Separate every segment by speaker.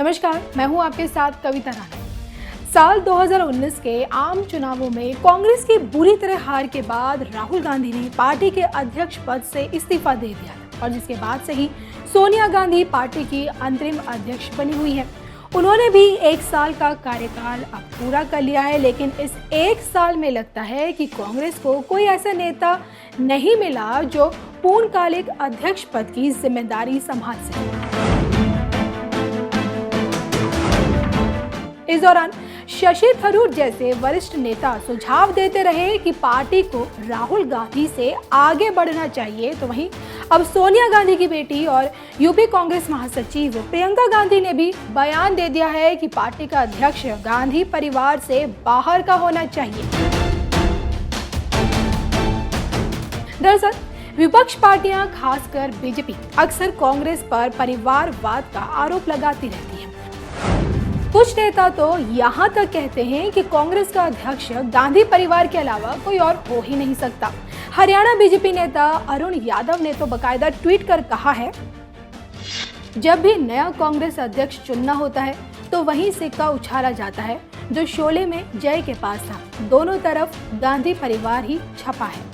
Speaker 1: नमस्कार, मैं हूं आपके साथ कविता राणा। साल 2019 के आम चुनावों में कांग्रेस की बुरी तरह हार के बाद राहुल गांधी ने पार्टी के अध्यक्ष पद से इस्तीफा दे दिया था और जिसके बाद से ही सोनिया गांधी पार्टी की अंतरिम अध्यक्ष बनी हुई है। उन्होंने भी 1 साल का कार्यकाल अब पूरा कर लिया है, लेकिन इस 1 साल में लगता है कि कांग्रेस को कोई ऐसा नेता नहीं मिला जो पूर्णकालिक अध्यक्ष पद की जिम्मेदारी संभाल सके। इस दौरान शशि थरूर जैसे वरिष्ठ नेता सुझाव देते रहे कि पार्टी को राहुल गांधी से आगे बढ़ना चाहिए, तो वहीं अब सोनिया गांधी की बेटी और यूपी कांग्रेस महासचिव प्रियंका गांधी ने भी बयान दे दिया है कि पार्टी का अध्यक्ष गांधी परिवार से बाहर का होना चाहिए। दरअसल विपक्ष पार्टियां, खासकर बीजेपी, अक्सर कांग्रेस पर परिवारवाद का आरोप लगाती रहती है। कुछ नेता तो यहाँ तक कहते हैं कि कांग्रेस का अध्यक्ष गांधी परिवार के अलावा कोई और हो ही नहीं सकता। हरियाणा बीजेपी नेता अरुण यादव ने तो बकायदा ट्वीट कर कहा है, जब भी नया कांग्रेस अध्यक्ष चुनना होता है तो वहीं सिक्का उछाला जाता है जो शोले में जय के पास था। दोनों तरफ गांधी परिवार ही छपा है।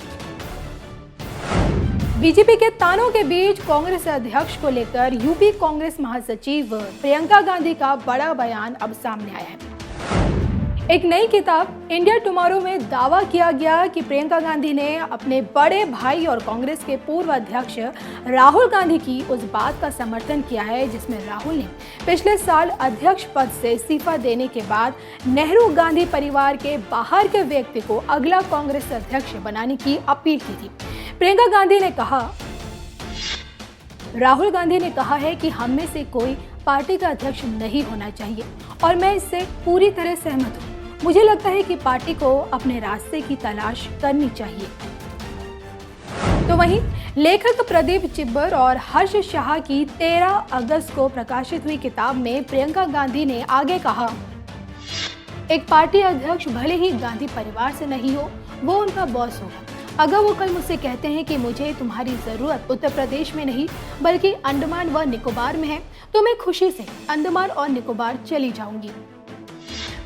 Speaker 1: बीजेपी के तानों के बीच कांग्रेस अध्यक्ष को लेकर यूपी कांग्रेस महासचिव प्रियंका गांधी का बड़ा बयान अब सामने आया है। एक नई किताब इंडिया टुमारो में दावा किया गया कि प्रियंका गांधी ने अपने बड़े भाई और कांग्रेस के पूर्व अध्यक्ष राहुल गांधी की उस बात का समर्थन किया है जिसमें राहुल ने पिछले साल अध्यक्ष पद से इस्तीफा देने के बाद नेहरू गांधी परिवार के बाहर के व्यक्ति को अगला कांग्रेस अध्यक्ष बनाने की अपील की थी। प्रियंका गांधी ने कहा, राहुल गांधी ने कहा है कि हम में से कोई पार्टी का अध्यक्ष नहीं होना चाहिए और मैं इससे पूरी तरह सहमत हूँ। मुझे लगता है कि पार्टी को अपने रास्ते की तलाश करनी चाहिए। तो वहीं लेखक प्रदीप चिब्बर और हर्ष शाह की 13 अगस्त को प्रकाशित हुई किताब में प्रियंका गांधी ने आगे कहा, एक पार्टी अध्यक्ष भले ही गांधी परिवार से नहीं हो, वो उनका बॉस होगा। अगर वो कल मुझसे कहते हैं कि मुझे तुम्हारी जरूरत उत्तर प्रदेश में नहीं बल्कि अंडमान व निकोबार में है, तो मैं खुशी से अंडमान और निकोबार चली जाऊंगी।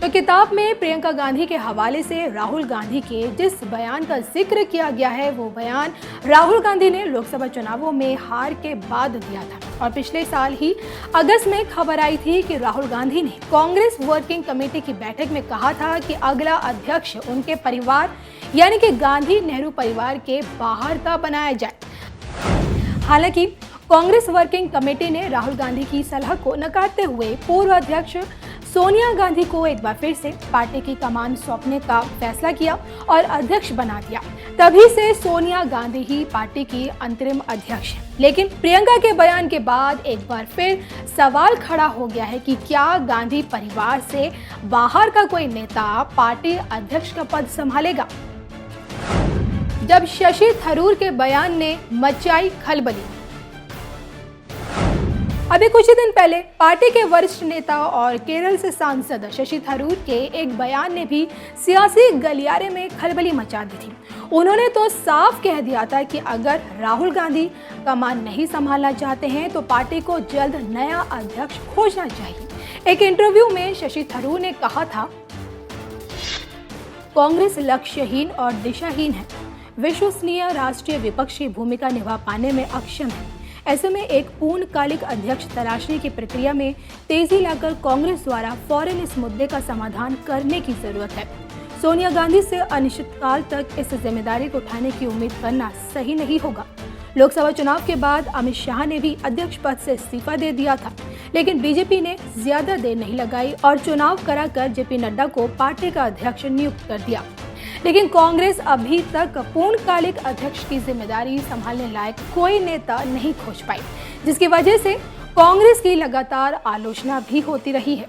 Speaker 1: तो किताब में प्रियंका गांधी के हवाले से राहुल गांधी के जिस बयान का जिक्र किया गया है, वो बयान राहुल गांधी ने लोकसभा चुनावों में हार के बाद दिया था और पिछले साल ही अगस्त में खबर आई थी कि राहुल गांधी ने कांग्रेस वर्किंग कमेटी की बैठक में कहा था कि अगला अध्यक्ष उनके परिवार यानी कि गांधी नेहरू परिवार के बाहर का बनाया जाए। हालांकि कांग्रेस वर्किंग कमेटी ने राहुल गांधी की सलाह को नकारते हुए पूर्व अध्यक्ष सोनिया गांधी को एक बार फिर से पार्टी की कमान सौंपने का फैसला किया और अध्यक्ष बना दिया। तभी से सोनिया गांधी ही पार्टी की अंतरिम अध्यक्ष है। लेकिन प्रियंका के बयान के बाद एक बार फिर सवाल खड़ा हो गया है कि क्या गांधी परिवार से बाहर का कोई नेता पार्टी अध्यक्ष का पद संभालेगा। जब शशि थरूर के बयान ने मचाई खलबली। अभी कुछ ही दिन पहले पार्टी के वरिष्ठ नेता और केरल से सांसद शशि थरूर के एक बयान ने भी सियासी गलियारे में खलबली मचा दी थी। उन्होंने तो साफ कह दिया था कि अगर राहुल गांधी कमान नहीं संभालना चाहते हैं तो पार्टी को जल्द नया अध्यक्ष खोजना चाहिए। एक इंटरव्यू में शशि थरूर ने कहा था, कांग्रेस लक्ष्यहीन और दिशाहीन है, विश्वसनीय राष्ट्रीय विपक्ष की भूमिका निभा पाने में अक्षम है। ऐसे में एक पूर्णकालिक अध्यक्ष तलाशने की प्रक्रिया में तेजी लाकर कांग्रेस द्वारा फौरन इस मुद्दे का समाधान करने की जरूरत है। सोनिया गांधी से अनिश्चितकाल तक इस जिम्मेदारी को उठाने की उम्मीद करना सही नहीं होगा। लोकसभा चुनाव के बाद अमित शाह ने भी अध्यक्ष पद से इस्तीफा दे दिया था, लेकिन बीजेपी ने ज्यादा देर नहीं लगाई और चुनाव कराकर जेपी नड्डा को पार्टी का अध्यक्ष नियुक्त कर दिया। लेकिन कांग्रेस अभी तक पूर्णकालिक अध्यक्ष की जिम्मेदारी संभालने लायक कोई नेता नहीं खोज पाई, जिसकी वजह से कांग्रेस की लगातार आलोचना भी होती रही है।